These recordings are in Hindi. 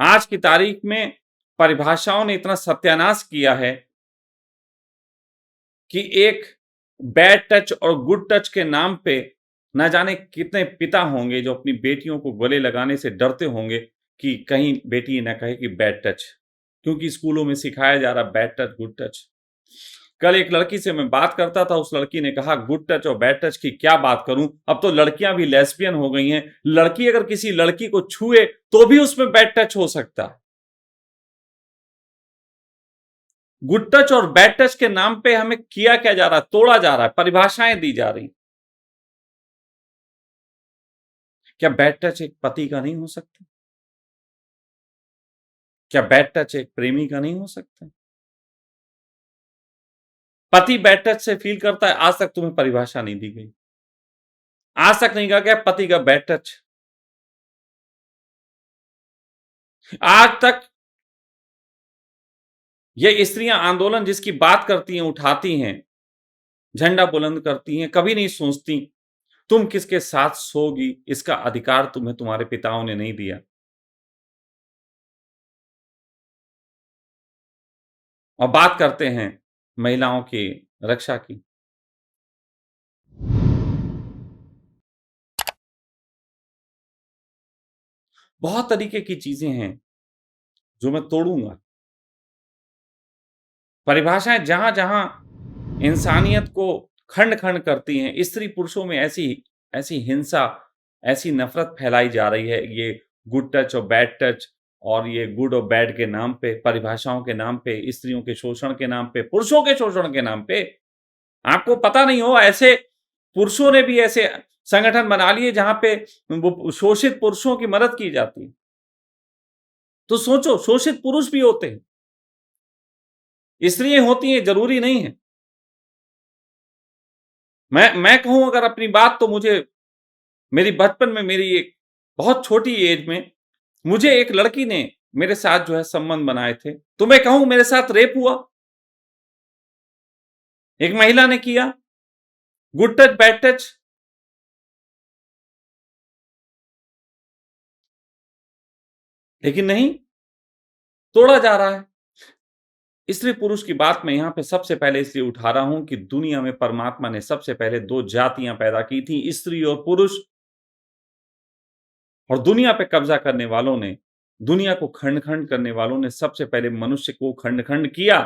आज की तारीख में परिभाषाओं ने इतना सत्यानाश किया है कि एक बैड टच और गुड टच के नाम पे ना जाने कितने पिता होंगे जो अपनी बेटियों को गले लगाने से डरते होंगे कि कहीं बेटी ना कहे कि बैड टच, क्योंकि स्कूलों में सिखाया जा रहा बैड टच, गुड टच। कल एक लड़की से मैं बात करता था, उस लड़की ने कहा गुड टच और बैड टच की क्या बात करूं, अब तो लड़कियां भी लेस्बियन हो गई हैं। लड़की अगर किसी लड़की को छुए तो भी उसमें बैड टच हो सकता है। गुड टच और बैड टच के नाम पे हमें किया क्या जा रहा है, तोड़ा जा रहा है, परिभाषाएं दी जा रही। क्या बैड टच एक पति का नहीं हो सकता? क्या बैड टच एक प्रेमी का नहीं हो सकता? पति बैड टच से फील करता है, आज तक तुम्हें परिभाषा नहीं दी गई, आज तक नहीं कहा गया पति का बैड टच। आज तक ये स्त्रियां आंदोलन जिसकी बात करती हैं, उठाती हैं, झंडा बुलंद करती हैं, कभी नहीं सोचती तुम किसके साथ सोगी, इसका अधिकार तुम्हें तुम्हारे पिताओं ने नहीं दिया। और बात करते हैं महिलाओं की रक्षा की। बहुत तरीके की चीजें हैं जो मैं तोड़ूंगा। परिभाषाएं जहां जहां इंसानियत को खंड खंड करती हैं, स्त्री पुरुषों में ऐसी ऐसी हिंसा, ऐसी नफरत फैलाई जा रही है, ये गुड टच और बैड टच और ये गुड और बैड के नाम पे, परिभाषाओं के नाम पे, स्त्रियों के शोषण के नाम पे, पुरुषों के शोषण के नाम पे। आपको पता नहीं हो, ऐसे पुरुषों ने भी ऐसे संगठन बना लिए जहां पे वो शोषित पुरुषों की मदद की जाती है। तो सोचो, शोषित पुरुष भी होते हैं, स्त्रियां होती हैं, जरूरी नहीं है। मैं कहूं अगर अपनी बात, तो मुझे मेरी बचपन में, मेरी एक बहुत छोटी एज में मुझे एक लड़की ने मेरे साथ जो है संबंध बनाए थे, तो मैं कहूं मेरे साथ रेप हुआ, एक महिला ने किया। गुड टच बैड टच, लेकिन नहीं, तोड़ा जा रहा है। स्त्री पुरुष की बात मैं यहां पे सबसे पहले इसलिए उठा रहा हूं कि दुनिया में परमात्मा ने सबसे पहले दो जातियां पैदा की थी, स्त्री और पुरुष। और दुनिया पे कब्जा करने वालों ने, दुनिया को खंड खंड करने वालों ने सबसे पहले मनुष्य को खंड खंड किया।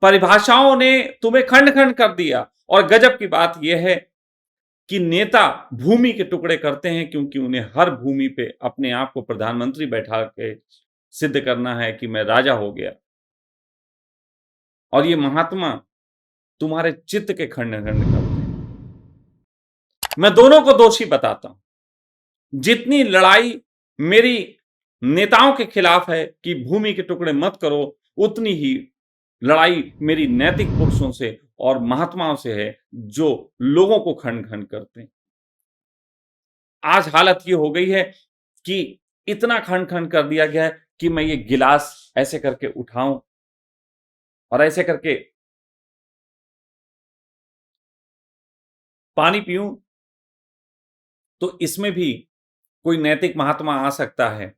परिभाषाओं ने तुम्हें खंड खंड कर दिया। और गजब की बात यह है कि नेता भूमि के टुकड़े करते हैं, क्योंकि उन्हें हर भूमि पे अपने आप को प्रधानमंत्री बैठा के सिद्ध करना है कि मैं राजा हो गया। और ये महात्मा तुम्हारे चित्त के खंड खंड करते हैं। मैं दोनों को दोषी बताता हूं। जितनी लड़ाई मेरी नेताओं के खिलाफ है कि भूमि के टुकड़े मत करो, उतनी ही लड़ाई मेरी नैतिक पुरुषों से और महात्माओं से है जो लोगों को खंड खंड करते हैं। आज हालत ये हो गई है कि इतना खंड खंड कर दिया गया है कि मैं ये गिलास ऐसे करके उठाऊं और ऐसे करके पानी पीऊं, तो इसमें भी कोई नैतिक महात्मा आ सकता है,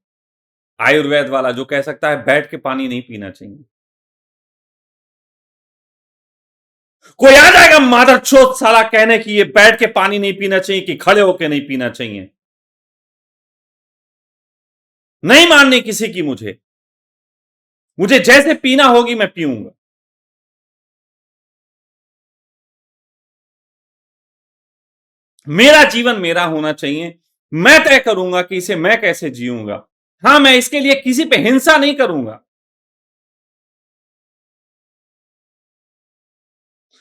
आयुर्वेद वाला, जो कह सकता है बैठ के पानी नहीं पीना चाहिए। कोई आ जाएगा मादरचोद साला कहने की ये बैठ के पानी नहीं पीना चाहिए कि खड़े होके नहीं पीना चाहिए। नहीं माननी किसी की, मुझे मुझे जैसे पीना होगी मैं पीऊंगा। मेरा जीवन मेरा होना चाहिए, मैं तय करूंगा कि इसे मैं कैसे जीऊंगा। हां, मैं इसके लिए किसी पे हिंसा नहीं करूंगा,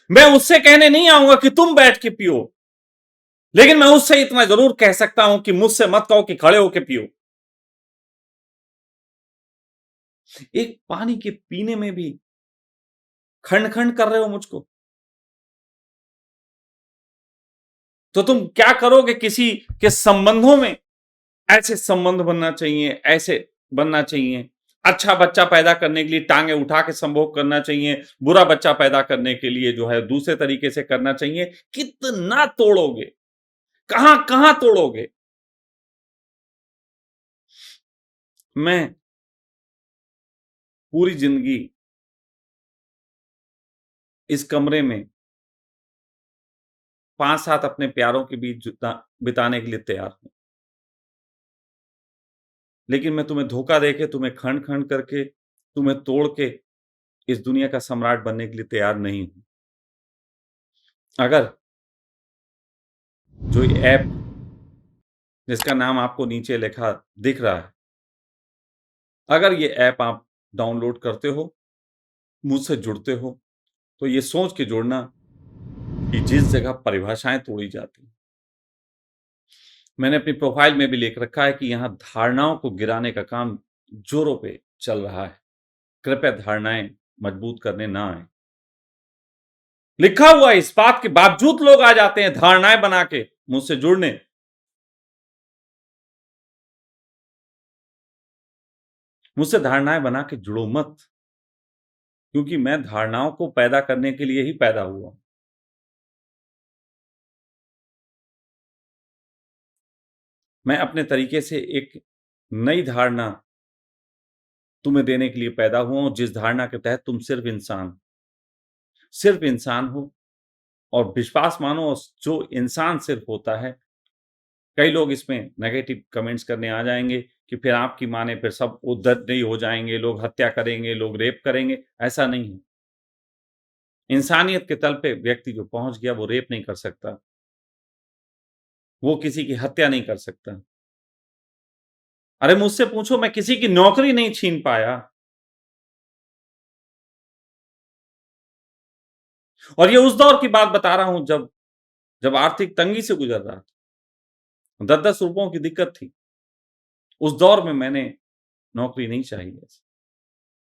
मैं उससे कहने नहीं आऊंगा कि तुम बैठ के पियो, लेकिन मैं उससे इतना जरूर कह सकता हूं कि मुझसे मत कहो कि खड़े होके पियो। एक पानी के पीने में भी खंड खंड कर रहे हो मुझको, तो तुम क्या करोगे किसी के संबंधों में? ऐसे संबंध बनना चाहिए, ऐसे बनना चाहिए। अच्छा बच्चा पैदा करने के लिए टांगे उठा के संभोग करना चाहिए, बुरा बच्चा पैदा करने के लिए जो है दूसरे तरीके से करना चाहिए। कितना तोड़ोगे, कहां कहां तोड़ोगे? मैं पूरी ज़िंदगी इस कमरे में 5-7 अपने प्यारों के बीच बिताने के लिए तैयार हूँ। लेकिन मैं तुम्हें धोखा देके, तुम्हें खंड-खंड करके, तुम्हें तोड़ के इस दुनिया का सम्राट बनने के लिए तैयार नहीं हूँ। अगर जो ये ऐप जिसका नाम आपको नीचे लिखा दिख रहा है, अगर ये ऐप आप डाउनलोड करते हो, मुझसे जुड़ते हो, तो ये सोच के जुड़ना कि जिस जगह परिभाषाएँ तोड़ी जाती हैं, मैंने अपनी प्रोफ़ाइल में भी लिख रखा है कि यहाँ धारणाओं को गिराने का काम ज़ोरों पे चल रहा है। कृपया धारणाएँ मजबूत करने ना आएँ। लिखा हुआ है, इस बात के बावजूद लोग आ जाते हैं धारणाएँ बना के मुझसे जुड़ने। मुझसे धारणाएँ बना के जुड़ो मत, क्योंकि मैं धारणाओं को पैदा करने के लिए ही पैदा हुआ हूँ। मैं अपने तरीके से एक नई धारणा तुम्हें देने के लिए पैदा हुआ हूँ, जिस धारणा के तहत तुम सिर्फ़ इंसान हो और विश्वास मानो, जो इंसान सिर्फ़ होता है। कई लोग इसमें नेगेटिव कमेंट्स करने आ जाएँगे कि फिर आपकी माने फिर सब उद्यत हो जाएँगे, लोग हत्या करेंगे, लोग रेप करेंगे, ऐसा नहीं है। इंसानियत के तल पे व्यक्ति जो पहुँच गया वो रेप नहीं कर सकता, वो किसी की हत्या नहीं कर सकता। अरे मुझसे पूछो, मैं किसी की नौकरी नहीं छीन पाया। और ये उस दौर की बात बता रहा हूँ जब आर्थिक तंगी से गुज़र रहा था। 10-10 रुपयों की दिक्कत थी। उस दौर में मैंने नौकरी नहीं चाहिए।